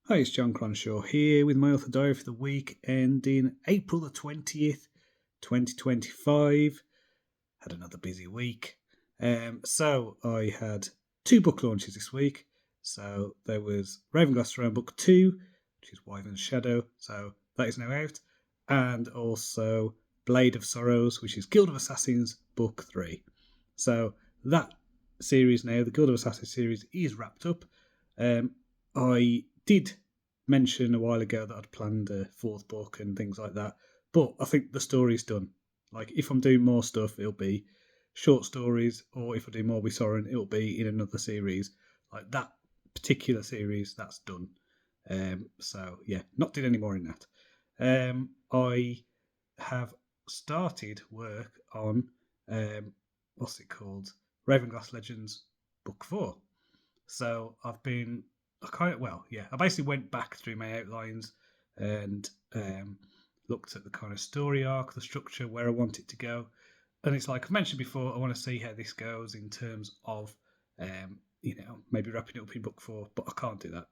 Hi, it's John Cronshaw here with my author diary for the week ending April the 20th, 2025. Had another busy week. So I had two book launches this week. So there was Ravenglass Legends Book 2, which is Wyvern's Shadow, so that is now out. And also Blade of Sorrows, which is Guild of Assassins Book 3. So that series now, the Guild of Assassins series, is wrapped up. I did mention a while ago that I'd planned a fourth book and things like that, but I think the story's done. Like, if I'm doing more stuff, it'll be short stories, or if I do more with Soren, it'll be in another series. Like that particular series, that's done. So yeah, not did any more in that. I have started work on what's it called? Ravenglass Legends Book 4. So I've been I basically went back through my outlines and looked at the kind of story arc, the structure, where I want it to go. And it's like I've mentioned before, I want to see how this goes in terms of, maybe wrapping it up in book 4, but I can't do that.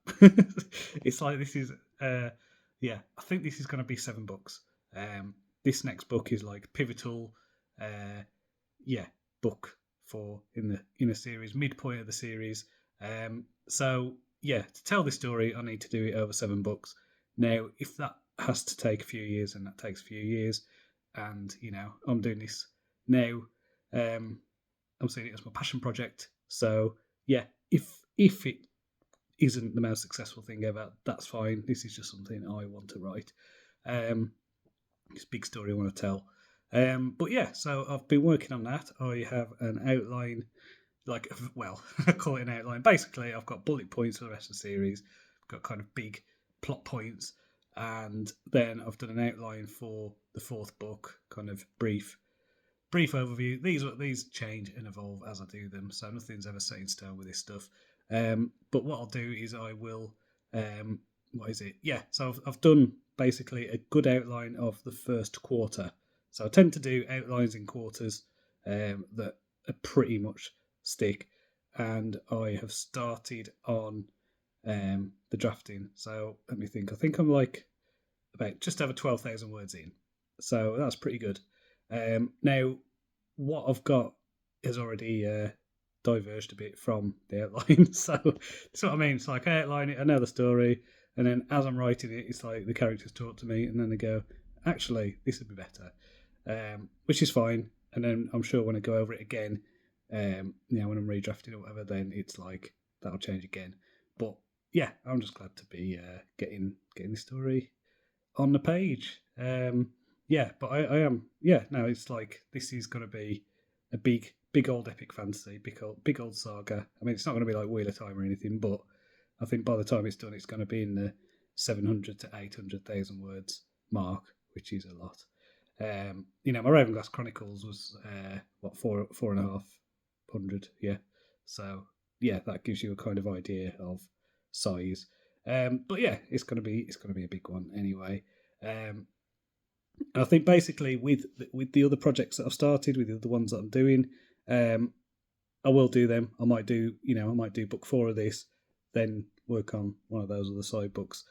It's like this is, I think this is going to be 7 books. This next book is like pivotal, book 4 in a series, midpoint of the series. To tell this story, I need to do it over 7 books. Now, if that has to take a few years, and that takes a few years, and I'm doing this now, I'm seeing it as my passion project. So yeah, if it isn't the most successful thing ever, that's fine. This is just something I want to write. This big story I want to tell. But yeah, so I've been working on that. I have an outline, I call it an outline. Basically, I've got bullet points for the rest of the series. I've got kind of big plot points, and then I've done an outline for the 4th book, kind of brief overview. These change and evolve as I do them, so nothing's ever set in stone with this stuff. But what I'll do is I will, what is it? Yeah, so I've done basically a good outline of the first quarter. So I tend to do outlines in quarters that are pretty much stick, and I have started on the drafting. So let me think. I think I'm like about just over 12,000 words in, so that's pretty good. Now, what I've got is already diverged a bit from the outline. So that's what I mean. It's like I outline it, I know the story, and then as I'm writing it, it's like the characters talk to me, and then they go, actually, this would be better, which is fine. And then I'm sure when I go over it again, when I'm redrafting or whatever, then it's like that'll change again. But yeah, I'm just glad to be getting the story on the page. But I am. Yeah, no, it's like this is going to be a big old epic fantasy, big old saga. I mean, it's not going to be like Wheel of Time or anything, but I think by the time it's done, it's going to be in the 700 to 800,000 words mark, which is a lot. My Ravenglass Chronicles was four and a half hundred, yeah. So yeah, that gives you a kind of idea of size. But yeah, it's gonna be a big one anyway. I think basically with the other projects that I've started, with the other ones that I'm doing, I will do them. I might do book 4 of this, then work on one of those other side books.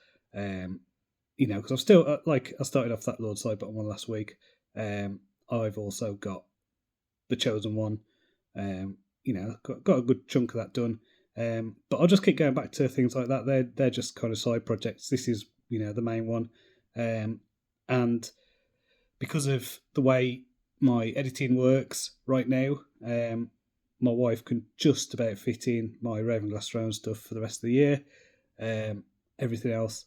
Because I've still I started off that Lord Sidebottom one last week. I've also got the Chosen One. Got a good chunk of that done. But I'll just keep going back to things like that. They're just kind of side projects. This is the main one, and because of the way my editing works right now, my wife can just about fit in my Ravenglass Throne stuff for the rest of the year. Everything else,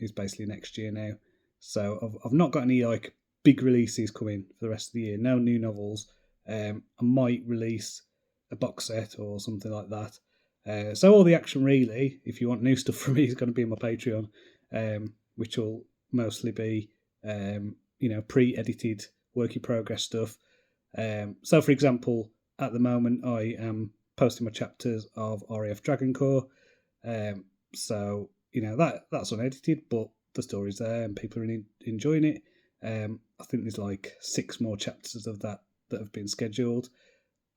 is basically next year now. So I've not got any like big releases coming for the rest of the year. No new novels. I might release a box set or something like that. So all the action really, if you want new stuff from me, is going to be on my Patreon, which will mostly be pre-edited work in progress stuff. So for example, at the moment I am posting my chapters of RAF Dragon Corps. So that's unedited, but the story's there and people are enjoying it. I think there's like 6 more chapters of that have been scheduled,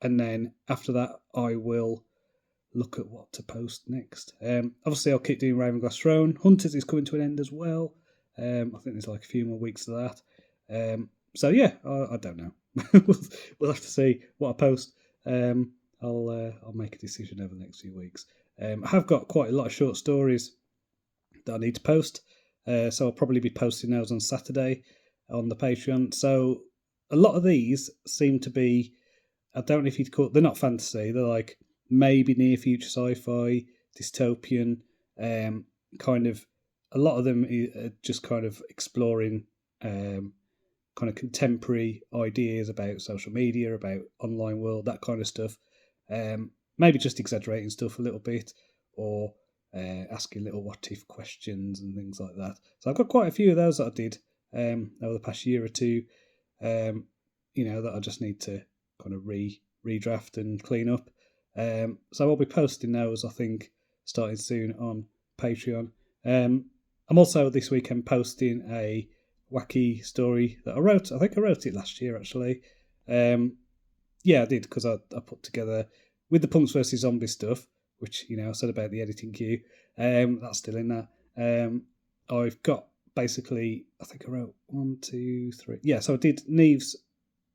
and then after that I will look at what to post next. Obviously, I'll keep doing Ravenglass Throne. Hunters is coming to an end as well. I think there's like a few more weeks of that. So yeah, I don't know. We'll have to see what I post. I'll make a decision over the next few weeks. I have got quite a lot of short stories that I need to post, so I'll probably be posting those on Saturday on the Patreon. So a lot of these seem to be, I don't know if you'd call, they're not fantasy. They're like maybe near future sci-fi, dystopian, kind of. A lot of them are just kind of exploring kind of contemporary ideas about social media, about online world, that kind of stuff. Maybe just exaggerating stuff a little bit, or asking little what if questions and things like that. So I've got quite a few of those that I did over the past year or two. That I just need to kind of redraft and clean up. So I'll be posting those, I think, starting soon on Patreon. I'm also this weekend posting a wacky story that I wrote. I think I wrote it last year, actually. Yeah, I did, because I put together with the Punks vs Zombies stuff, which I said about the editing queue. That's still in that. I've got basically, I think I wrote 1, 2, 3. Yeah, so I did Neve's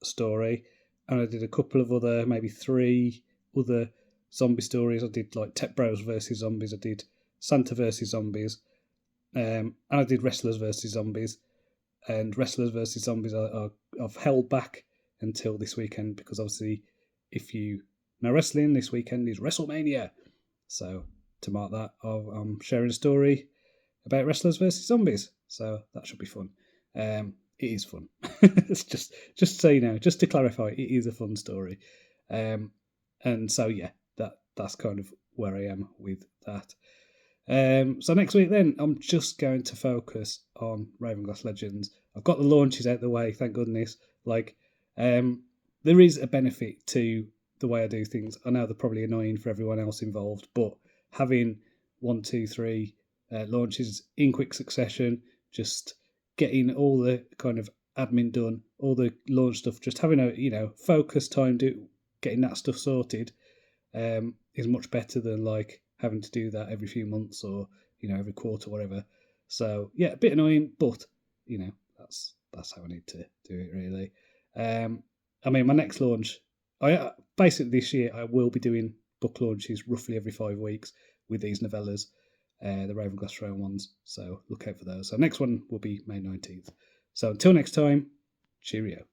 story, and I did a couple of other, maybe 3 other zombie stories. I did like Tech Bros versus Zombies. I did Santa versus Zombies, and I did Wrestlers versus Zombies. And Wrestlers versus Zombies I've held back until this weekend, because obviously, if you know wrestling, this weekend is WrestleMania. So to mark that, I'm sharing a story about Wrestlers versus Zombies. So that should be fun. It is fun. It's just so you know, just to clarify, it is a fun story. And so yeah, that's kind of where I am with that. So next week then, I'm just going to focus on Ravenglass Legends. I've got the launches out the way, thank goodness. There is a benefit to the way I do things. I know they're probably annoying for everyone else involved, but having 1, 2, 3 launches in quick succession, just getting all the kind of admin done, all the launch stuff, just having a focused time getting that stuff sorted, is much better than like having to do that every few months or every quarter, whatever. So yeah, a bit annoying, but that's how I need to do it, really. My next launch, I basically this year I will be doing book launches roughly every 5 weeks with these novellas, the Ravenglass Throne ones. So look out for those. So next one will be May 19th. So until next time, cheerio.